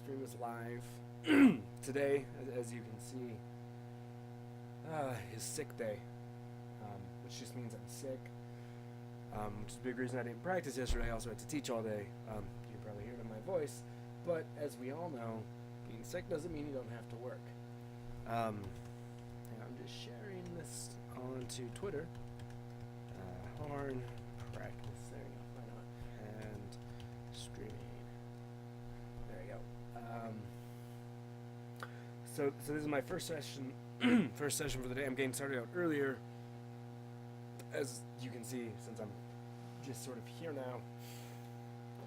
stream is live today, as you can see, is sick day, which just means I'm sick. Which is a big reason I didn't practice yesterday. I also had to teach all day. You can probably hear it in my voice, but as we all know, being sick doesn't mean you don't have to work. And I'm just sharing this onto Twitter. Horn practice. There you go. Why not? And streaming. There you go. So this is my first session. First session for the day. I'm getting started out earlier, as you can see, since I'm just sort of here now.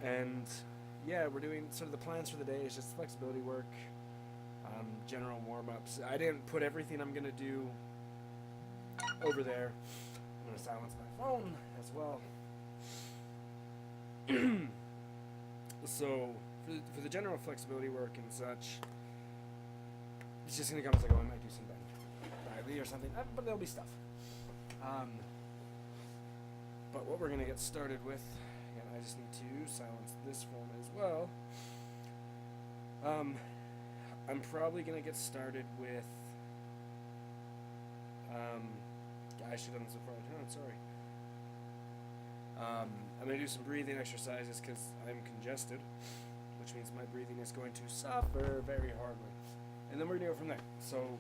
And yeah, we're doing sort of the plans for the day is just flexibility work, general warm-ups. I didn't put everything I'm gonna do over there. I'm gonna silence my phone as well. So for the general flexibility work and such, it's just gonna come as I go. I might do some bench or something, but there'll be stuff. But what we're gonna get started with, and I just need to silence this phone as well. I'm probably gonna get started with. I should have done this before I turn on. Sorry. I'm gonna do some breathing exercises because I'm congested, which means my breathing is going to suffer very hardly, and then we're gonna go from there. So.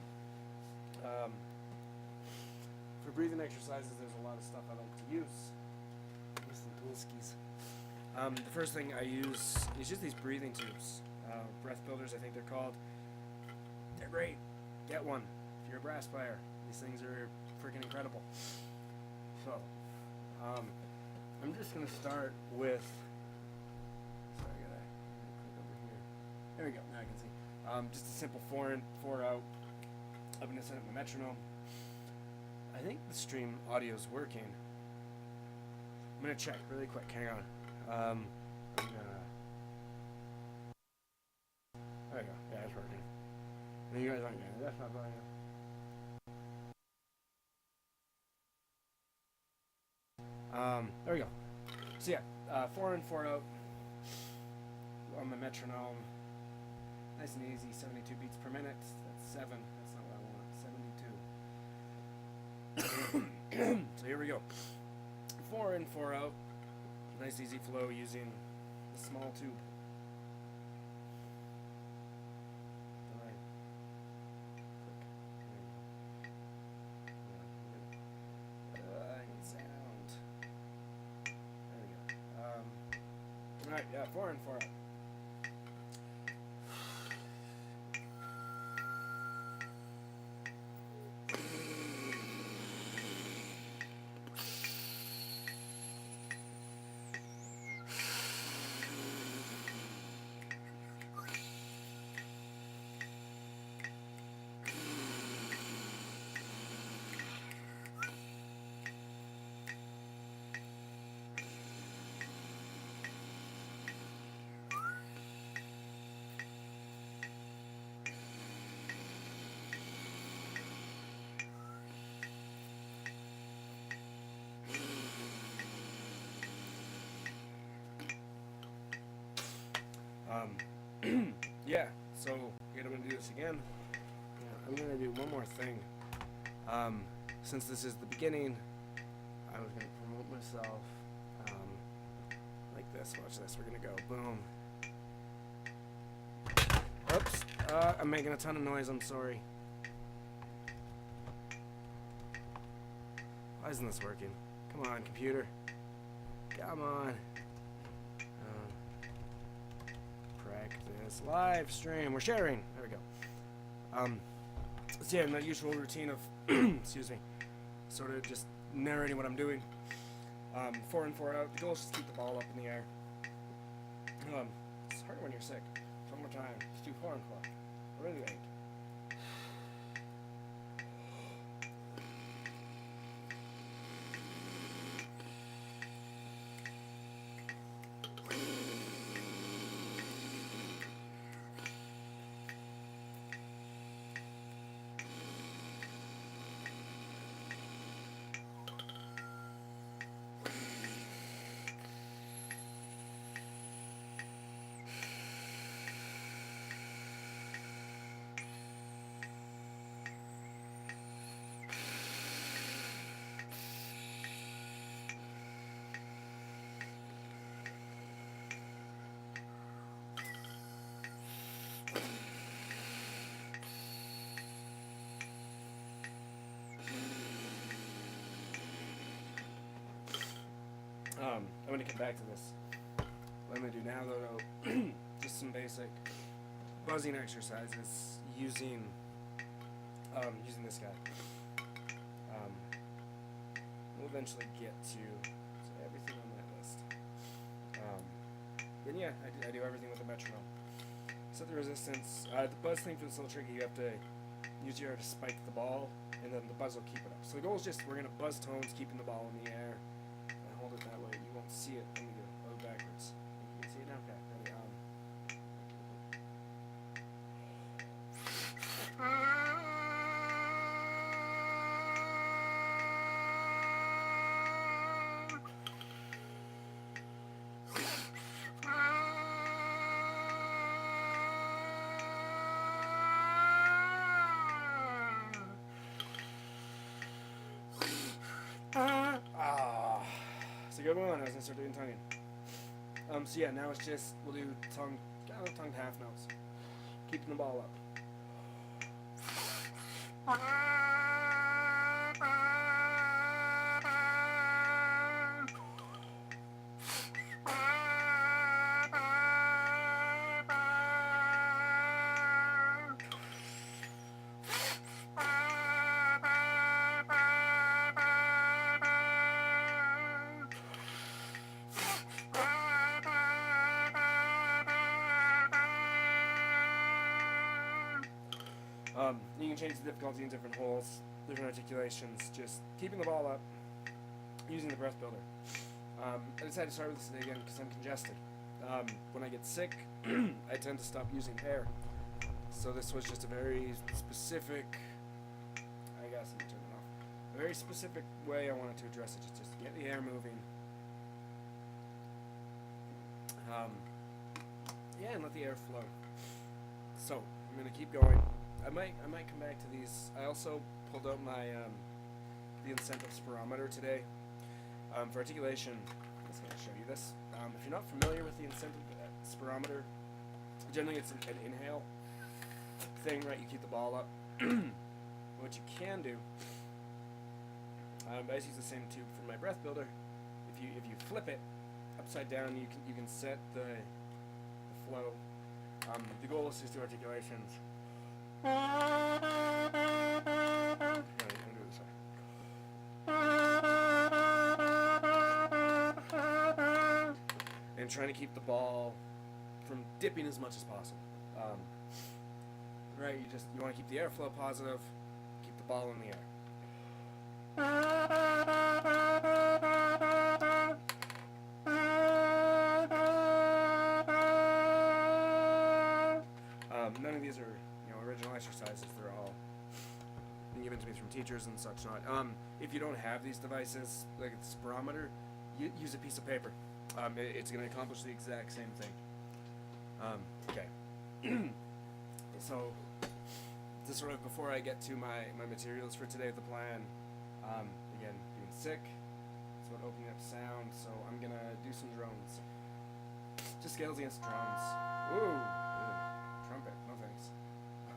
For breathing exercises, there's a lot of stuff I like to use. The first thing I use is just these breathing tubes. Breath builders, I think they're called. They're great. Get one if you're a brass player. These things are freaking incredible. So, I'm just going to start with... Sorry, I gotta click over here. There we go, now I can see. Just a simple 4 in, 4 out. I'm going to set up my metronome. I think the stream audio is working. I'm going to check really quick. Hang on. I'm gonna... There you go. Yeah, it's working. And you guys aren't getting it. That's not volume. There we go. So yeah, 4 in, 4 out on the metronome. Nice and easy, 72 beats per minute. That's 7. That's not what I want. 72. So here we go. 4 in, 4 out. Nice easy flow using the small tube. I need sound. There we go. Alright, yeah, 4 in, 4 out. Yeah, so I'm going to do this again. Yeah, I'm going to do one more thing. Since this is the beginning, I was going to promote myself like this. Watch this. We're going to go. Boom. Oops. I'm making a ton of noise. I'm sorry. Why isn't this working? Come on, computer. Come on. Practice live stream. We're sharing. There we go. So yeah, my usual routine of excuse me, sort of just narrating what I'm doing. 4 in, 4 out. The goal is just to keep the ball up in the air. It's harder when you're sick. So one more time. Just do 4 and 4. Really 8. I'm going to come back to this. What I'm going to do now, though, just some basic buzzing exercises using this guy. We'll eventually get to everything on that list. And yeah, I do everything with a metronome. Set the resistance. The buzz thing feels a little tricky. You have to use your air to spike the ball, and then the buzz will keep it up. So the goal is just we're going to buzz tones, keeping the ball in the air, and hold it that way. You won't see it. Let me go backwards. You can see it now? Okay. Ready? So good one. I was gonna start doing tonguing. So yeah, now it's just we'll do tongue half notes, keeping the ball up. You can change the difficulty in different holes, different articulations, just keeping the ball up, using the breath builder. I decided to start with this today again because I'm congested. When I get sick, I tend to stop using air. So this was just a very specific, I guess I'm turning it off, a very specific way I wanted to address it, just to get the air moving. Yeah, and let the air flow. So, I'm going to keep going. I might come back to these. I also pulled out my the incentive spirometer today. For articulation, I'm just going to show you this. If you're not familiar with the incentive spirometer, generally it's an inhale thing, right? You keep the ball up. What you can do, I just use the same tube for my breath builder. If you flip it upside down, you can set the flow. The goal is just to do articulations. And trying to keep the ball from dipping as much as possible. Right, you want to keep the airflow positive, keep the ball in the air. None of these are original exercises. They're all been given to me from teachers and such not. If you don't have these devices, like a spirometer, use a piece of paper. It's going to accomplish the exact same thing. Okay. So, just sort of before I get to my materials for today, the plan, again, being sick, it's about opening up sound, so I'm going to do some drones. Just scales against drones. Ooh, trumpet, no thanks.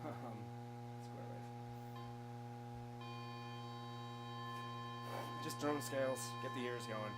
Square wave. Just drone scales, get the ears going.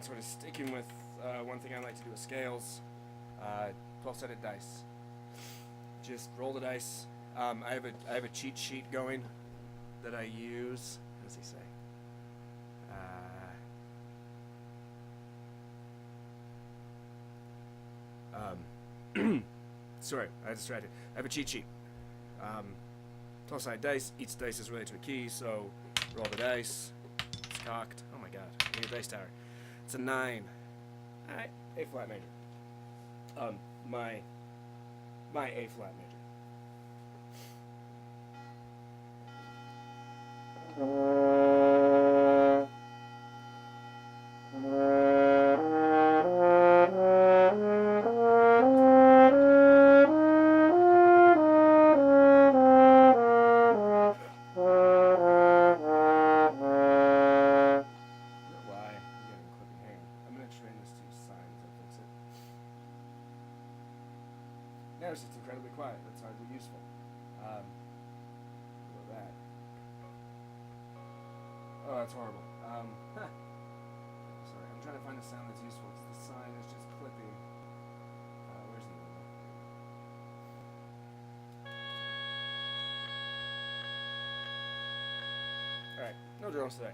sort of sticking with one thing I like to do with scales, 12-sided dice. Just roll the dice. I have a cheat sheet going that I use. What does he say? Sorry, I distracted. I have a cheat sheet. 12-sided dice. Each dice is related to a key, so roll the dice. It's cocked. Oh my god. I need a dice tower. It's a 9. Alright, A flat major. My A flat major. It's just incredibly quiet. That's hardly useful. That. Oh, that's horrible. Sorry, I'm trying to find a sound that's useful. It's the sign is just clipping. Where's the other one? Alright, no drones today.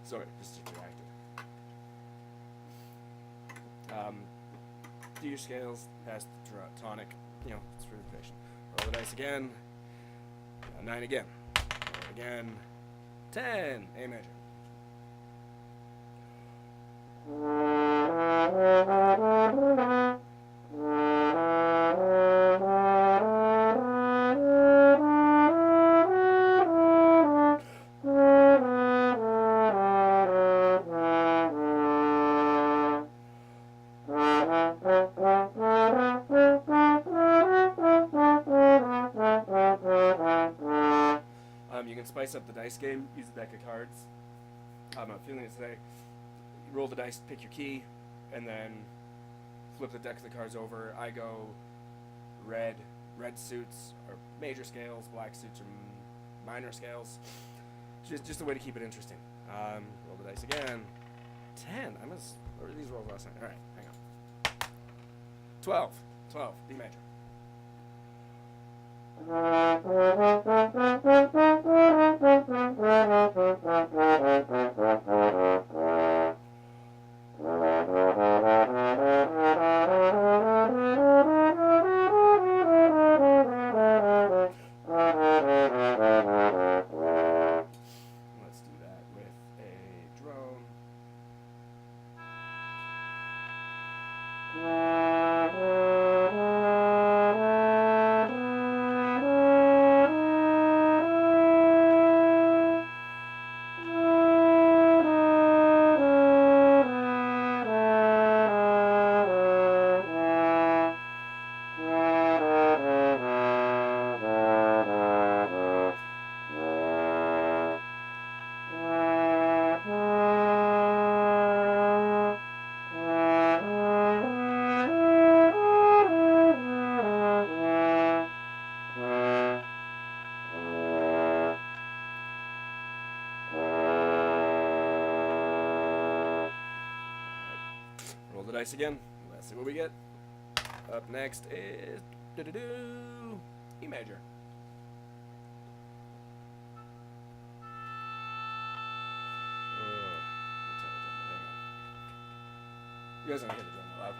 Sorry, just distracted. Do your scales, pass the tonic, it's for the patient. Roll the dice again. 9 again. Roll again. 10, A major. You can spice up the dice game, use a deck of cards. I'm feeling it today. You roll the dice, pick your key, and then flip the deck of the cards over. I go red. Red suits are major scales, black suits are minor scales. Just a way to keep it interesting. Roll the dice again. 10. What were these rolls last night? All right, hang on. 12, D major. Let's do that with a drone. Roll the dice again. Let's see what we get. Up next is E major. You guys don't hear the drum that loud.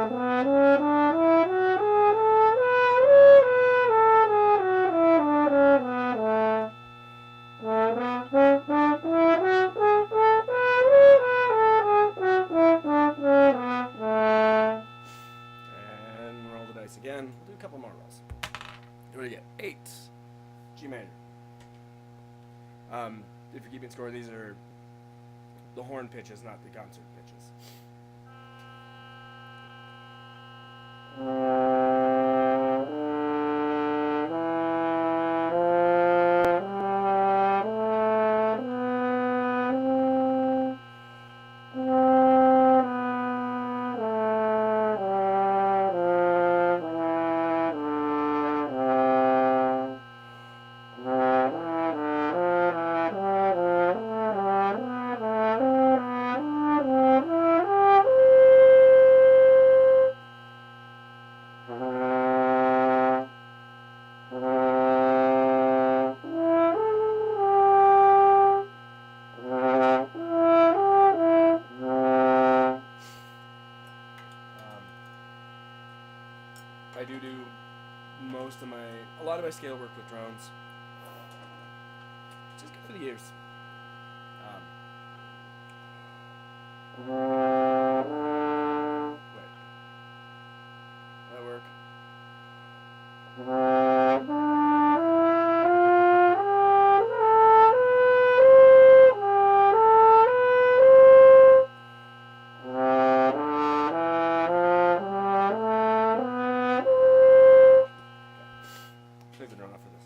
And roll the dice again. We'll do a couple more rolls. What do we get? 8. G major. If you're keeping score, these are the horn pitches, not the concert pitches. I do a lot of my scale work with drones, which is good for the ears. Wait, that work? Take the drone off for this.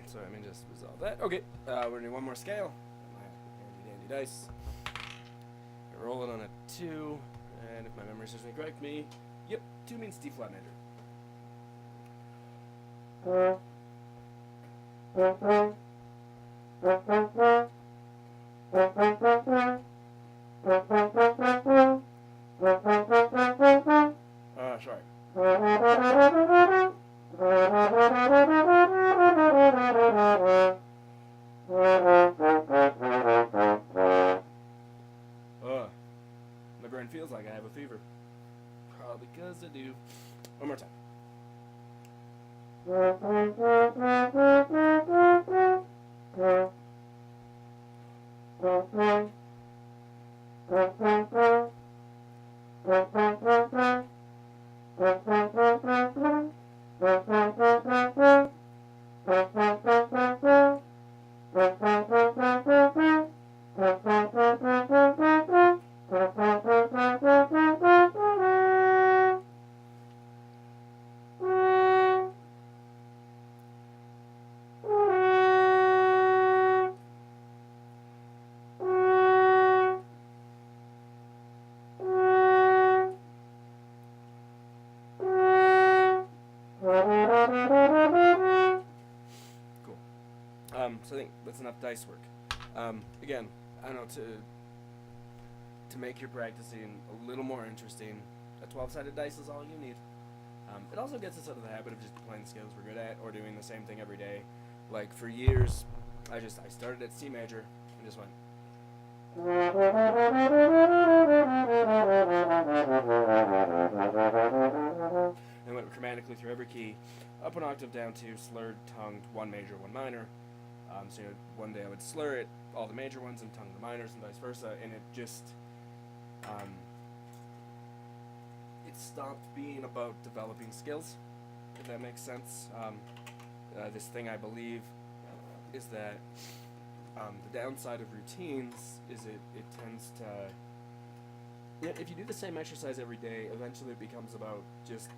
So let me just resolve that. Okay, we're gonna do one more scale. My handy dandy dice. I roll it on a 2, and if my memory serves me correct, yep, 2 means D flat major. Sorry. My brain feels like I have a fever. Probably because I do. One more time. Cool. So I think that's enough dice work. Again, I don't know, to make your practicing a little more interesting, a 12-sided dice is all you need. It also gets us out of the habit of just playing the scales we're good at or doing the same thing every day. Like for years, I started at C major and just went. And went chromatically through every key, up an octave, down to slurred, tongued, one major, one minor. So one day I would slur it, all the major ones, and tongue the minors, and vice versa, and it just, it stopped being about developing skills, if that makes sense. This thing I believe is that the downside of routines is it tends to, if you do the same exercise every day, eventually it becomes about just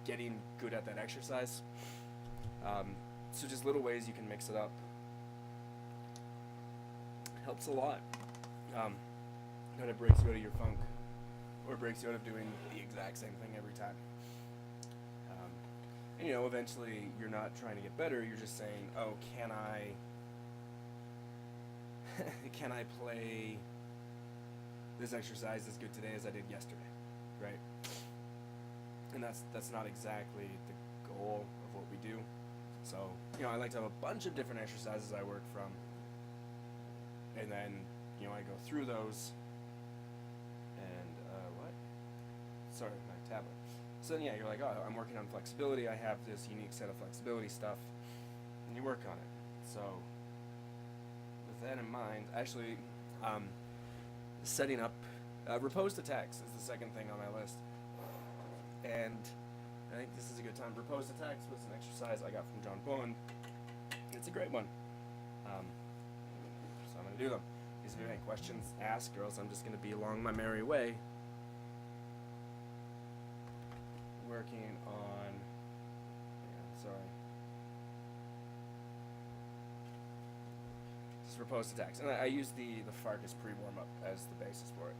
getting good at that exercise. So just little ways you can mix it up helps a lot. Kind of breaks you out of your funk, or breaks you out of doing the exact same thing every time. And eventually you're not trying to get better. You're just saying, oh, can I play this exercise as good today as I did yesterday, right? And that's not exactly the goal of what we do. So, I like to have a bunch of different exercises I work from, and then, I go through those, and, Sorry, my tablet. So then, you're like, oh, I'm working on flexibility, I have this unique set of flexibility stuff, and you work on it. So, with that in mind, actually, setting up, riposed attacks is the second thing on my list, and I think this is a good time. Riposed attacks was an exercise I got from John Bowen. It's a great one. So I'm going to do them. If you have any questions, ask, or else I'm just going to be along my merry way. Working on... sorry. Just riposed attacks. And I use the Farkas pre-warm-up as the basis for it.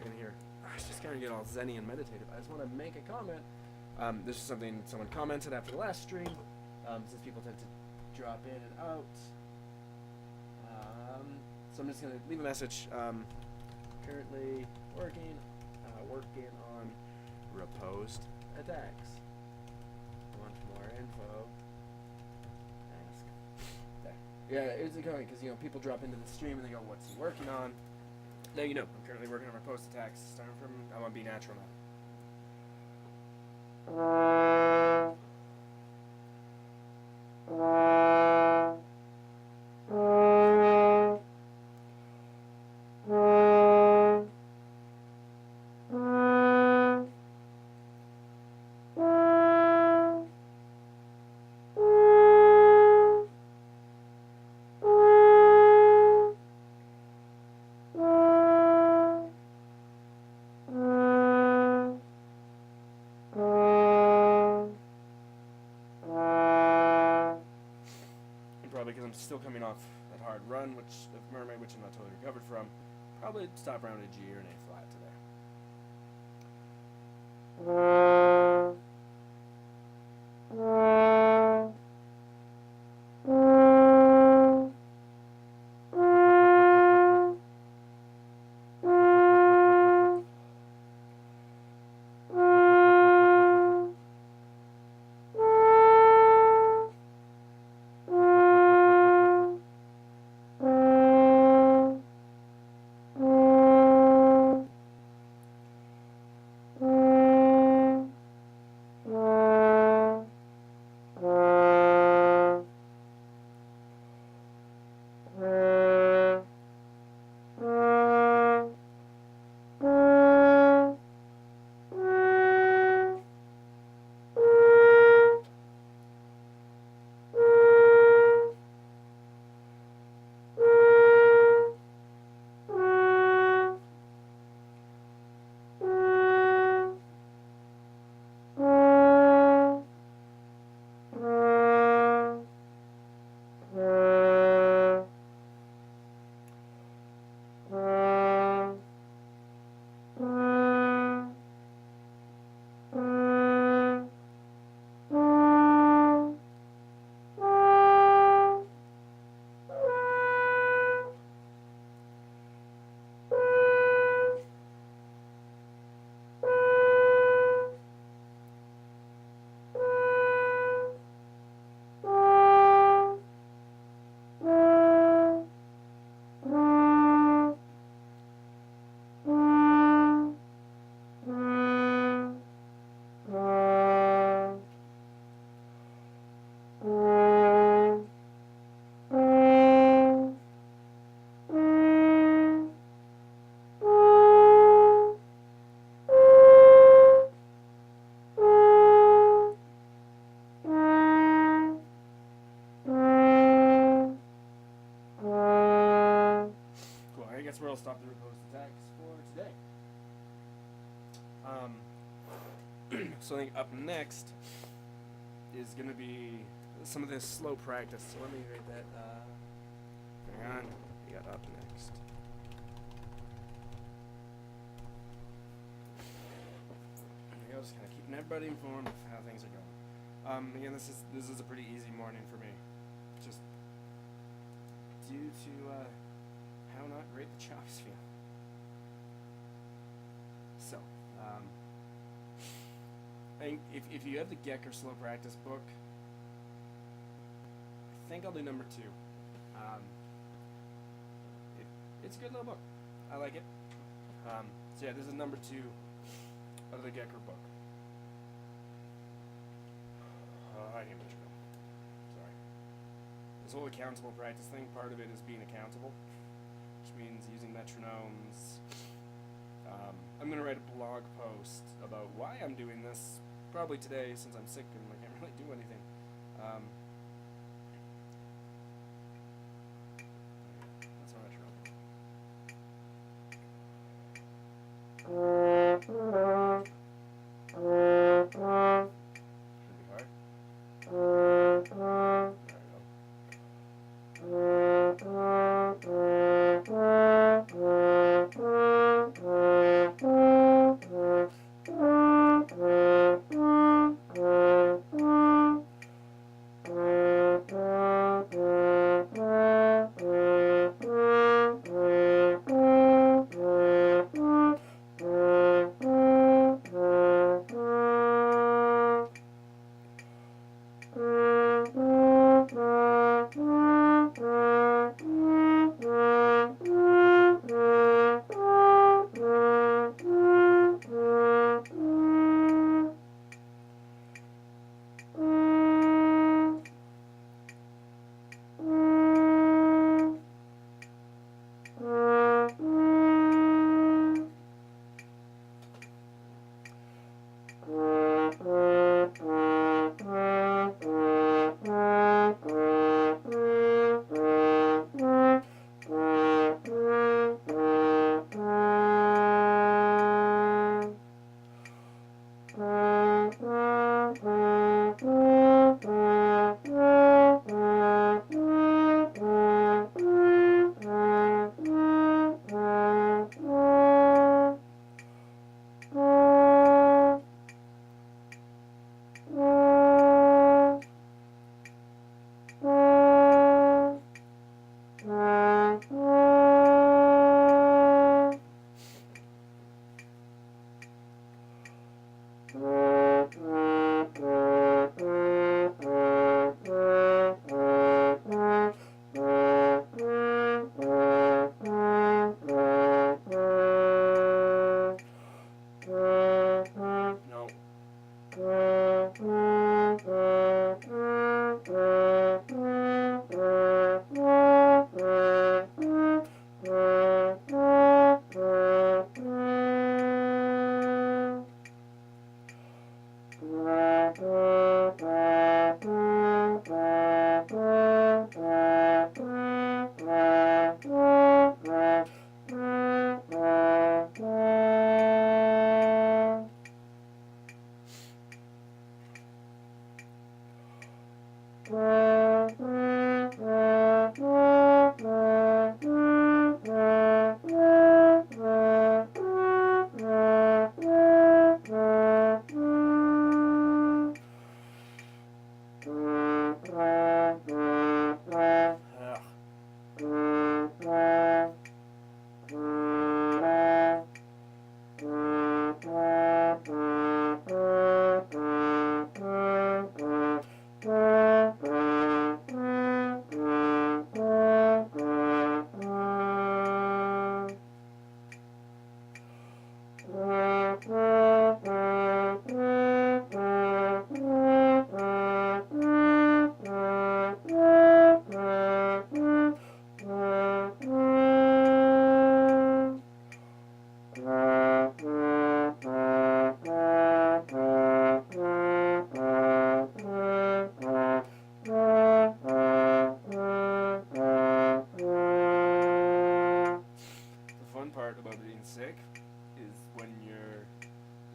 back in here. I was just gonna get all zenny and meditative. I just want to make a comment. This is something someone commented after the last stream. Since people tend to drop in and out. So I'm just gonna leave a message. Currently working on repost attacks. Want more info? Ask. There. Yeah, it's a comment because people drop into the stream and they go, "What's he working on?" Now you know. I'm currently working on repost attacks. Starting from, I want to be natural now. Because I'm still coming off that hard run, of Mermaid, which I'm not totally recovered from. Probably stop around a G or an A flat today. I'll stop the repost attacks for today. So I think up next is going to be some of this slow practice. So let me read that. Hang on. We got up next. There we go. Just kind of keeping everybody informed of how things are going. Again, this is a pretty easy morning for me. Just due to how not great the chops feel. So, I think if you have the Gecker Slow Practice book, I think I'll do number 2. It's a good little book. I like it. So yeah, this is number 2 of the Gecker book. I can't much go. Sorry. This whole accountable practice thing, part of it is being accountable, which means using metronomes. I'm going to write a blog post about why I'm doing this, probably today since I'm sick and I can't really do anything. That's my metronome. Should be hard. There we go. About being sick is when your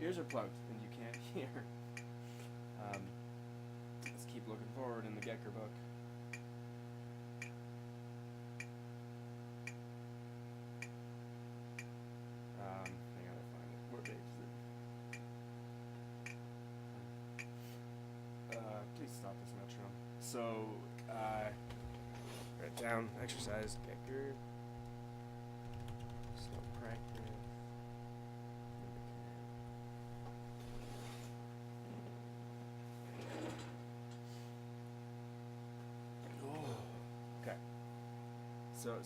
ears are plugged and you can't hear. Let's keep looking forward in the Gecker book. Hang on, I find it. What page is it? Please stop this metronome. So, write down exercise Gecker.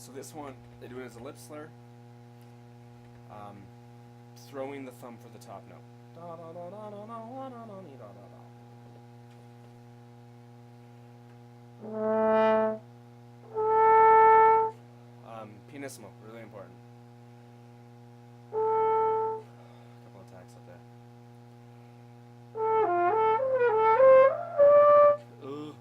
So this one, they do it as a lip slur. Throwing the thumb for the top note. Pianissimo, really important. A couple of tacks up there. Ugh.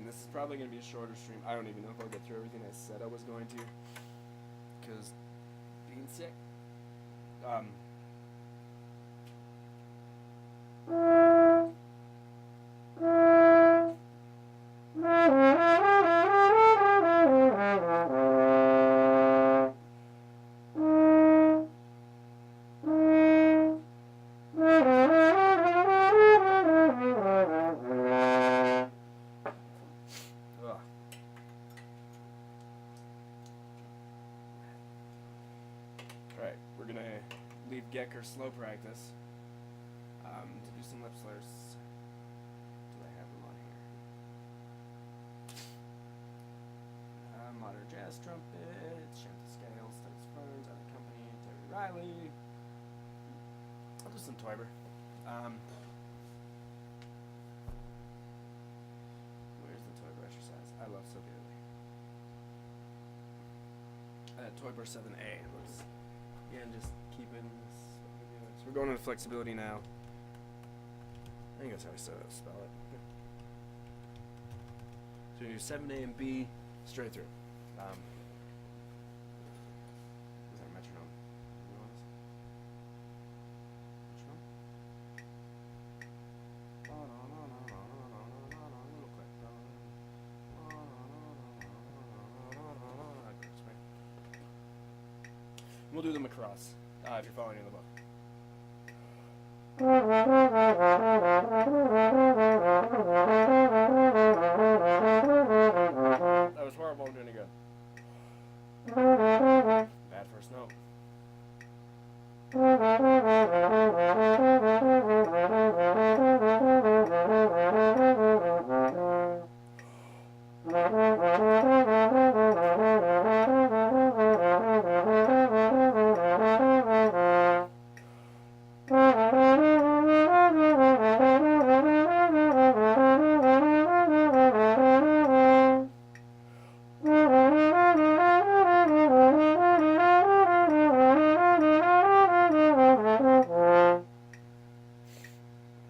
This is probably going to be a shorter stream. I don't even know if I'll get through everything I said I was going to, because being sick. Gecker slow practice to do some lip slurs. Do I have them on here? jazz trumpet, Shanta Scales, Titus Ferns, Other Company, Terry Riley. I'll do some Toiber. Where's the Toiber exercise? I love so dearly. Toiber 7A. Let's again just keeping this. So we're going into flexibility now. I think that's how I spell it. So you do 7A and B straight through. Is that a metronome? We'll do them across, if you're following in the book. That was horrible. I'm doing it good. Bad first note.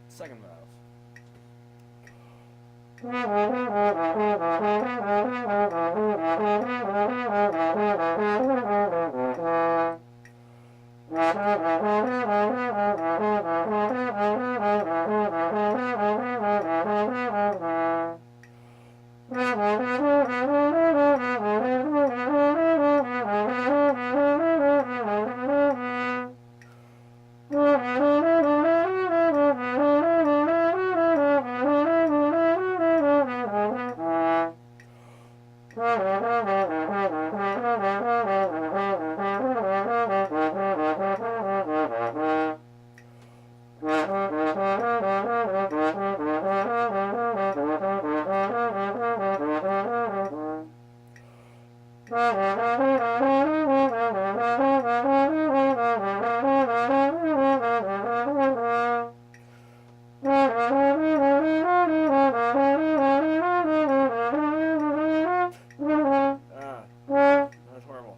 Second valve. That's horrible.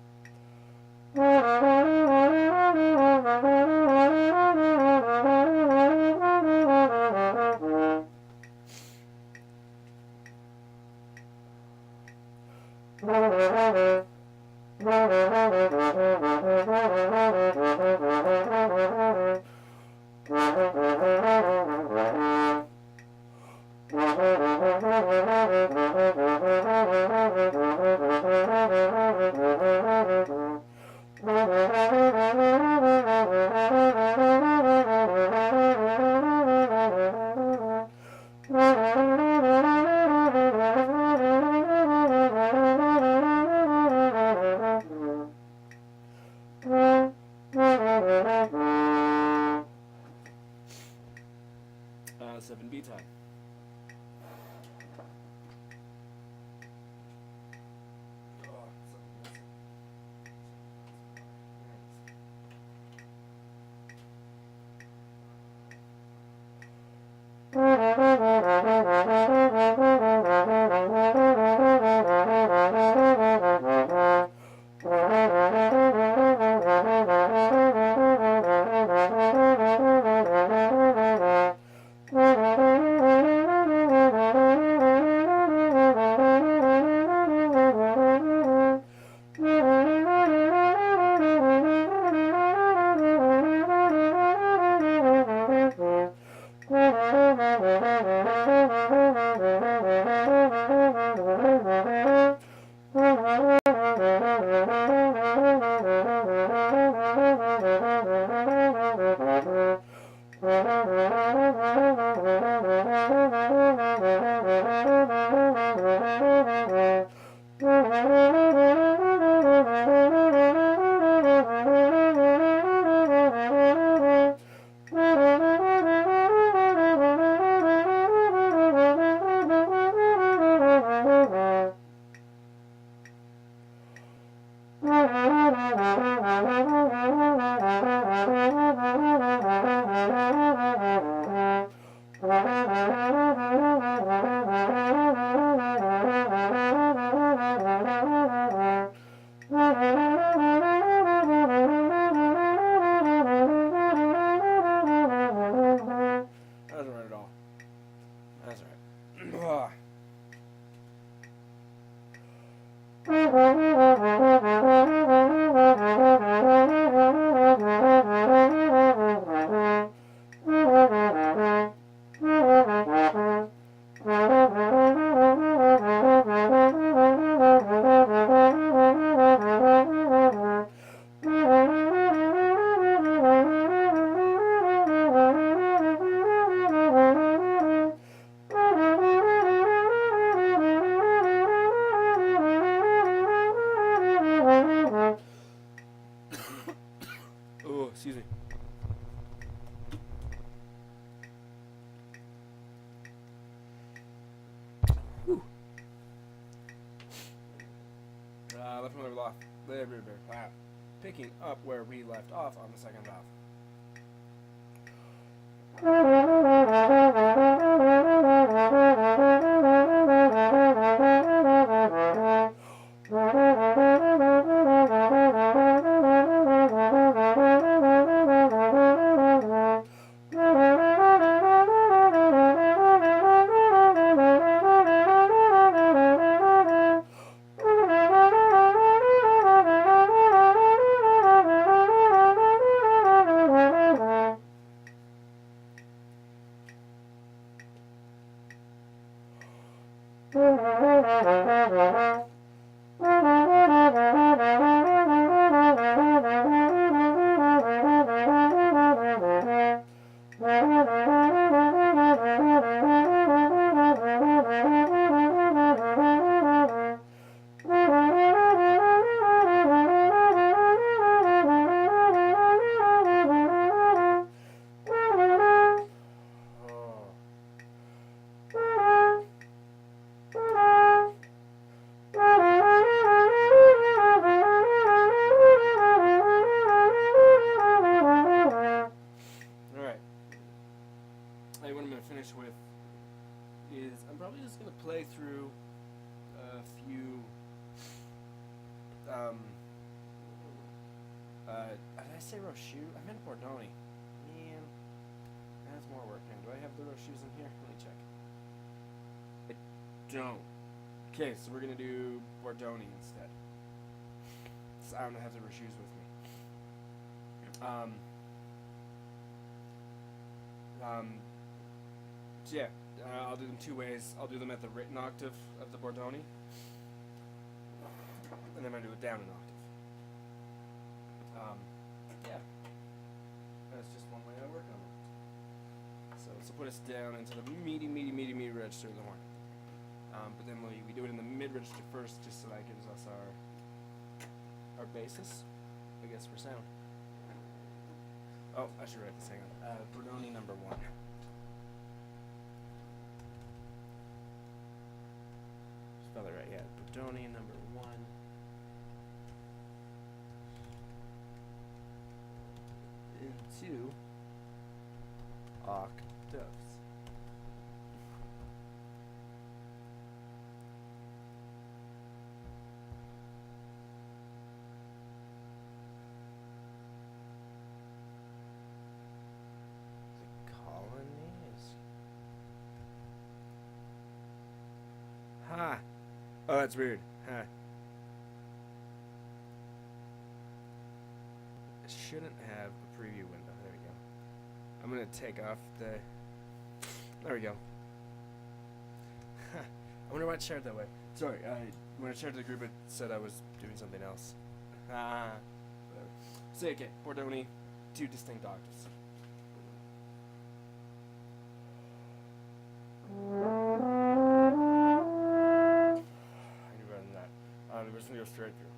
Seven B time. Oh, excuse me. Whew. Picking up where we left off on the second valve. With is I'm probably just gonna play through a few did I say Rochus? I meant Bordoni. Man, that's more work now. Do I have the Rochus in here? Let me check. I don't. Okay, so we're gonna do Bordoni instead. So I don't have the Rochus with me. So yeah, I'll do them two ways. I'll do them at the written octave of the Bordoni, and then I'm going to do it down an octave. Yeah, that's just one way I work on it. So this will put us down into the meaty register of the horn. But then we do it in the mid register first, just so that gives us our basis, I guess, for sound. Oh, I should write this. Hang on. Bordoni number 1. Spell it right, yeah. Bordoni number 1. Into octaves. Ha! Oh, that's weird. Ha. It shouldn't have a preview window. There we go. I'm gonna take off the... There we go. I wonder why it shared that way. Sorry, when I shared to the group, it said I was doing something else. Whatever. So, okay, Bordoni, 2 distinct octaves. We're just gonna go straight through.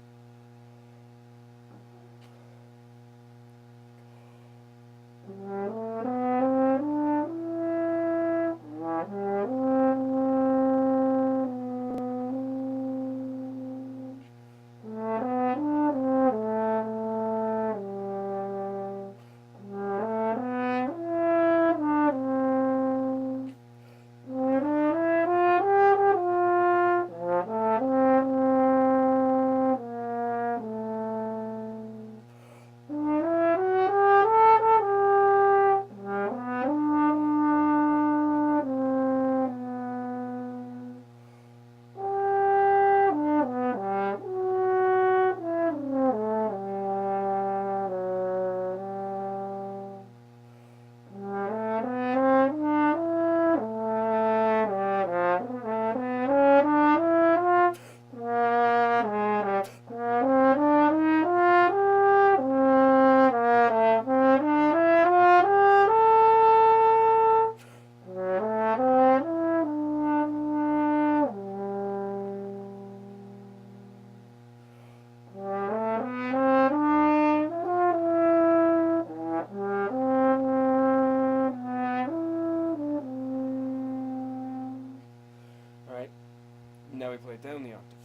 Now we play it down the octave.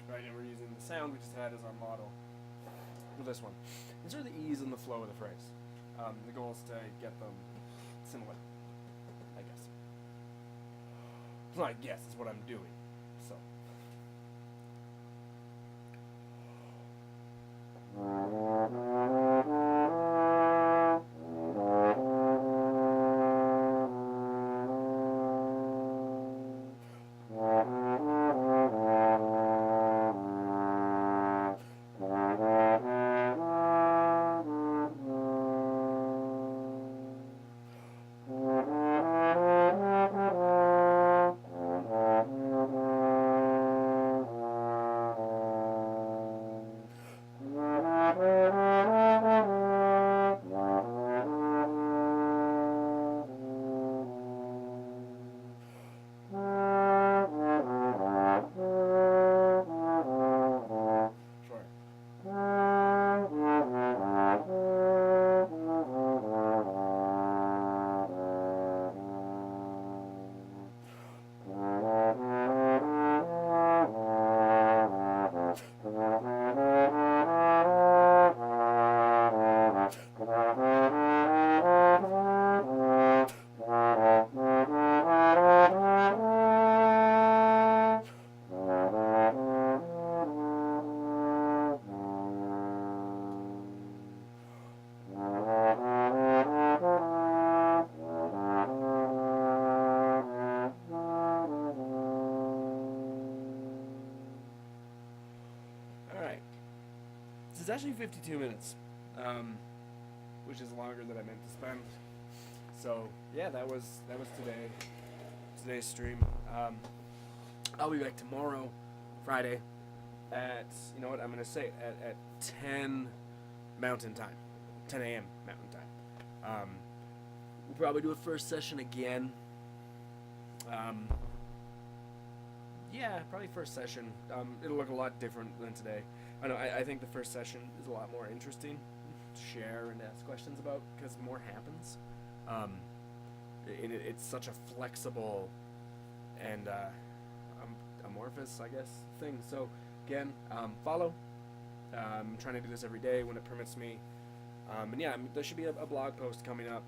Right, and we're using the sound we just had as our model for this one. It's sort of the ease and the flow of the phrase. The goal is to get them similar, I guess. It's not I guess, it's what I'm doing. So. It's actually 52 minutes, which is longer than I meant to spend. So yeah, that was today's stream. I'll be back tomorrow, Friday, at, you know what, I'm gonna say it, at 10 Mountain Time, 10 a.m. Mountain Time. We'll probably do a first session again. Yeah, probably first session. It'll look a lot different than today. I know. I think the first session is a lot more interesting to share and ask questions about because more happens. It's such a flexible and amorphous, I guess, thing. So again, follow. I'm trying to do this every day when it permits me. And yeah, there should be a blog post coming up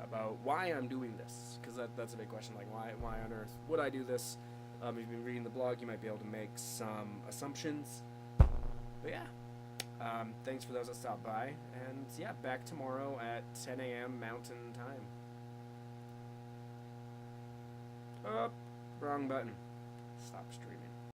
about why I'm doing this, because that's a big question. Like, why on earth would I do this? If you've been reading the blog, you might be able to make some assumptions. But yeah, thanks for those that stopped by. And yeah, back tomorrow at 10 a.m. Mountain Time. Oh, wrong button. Stop streaming.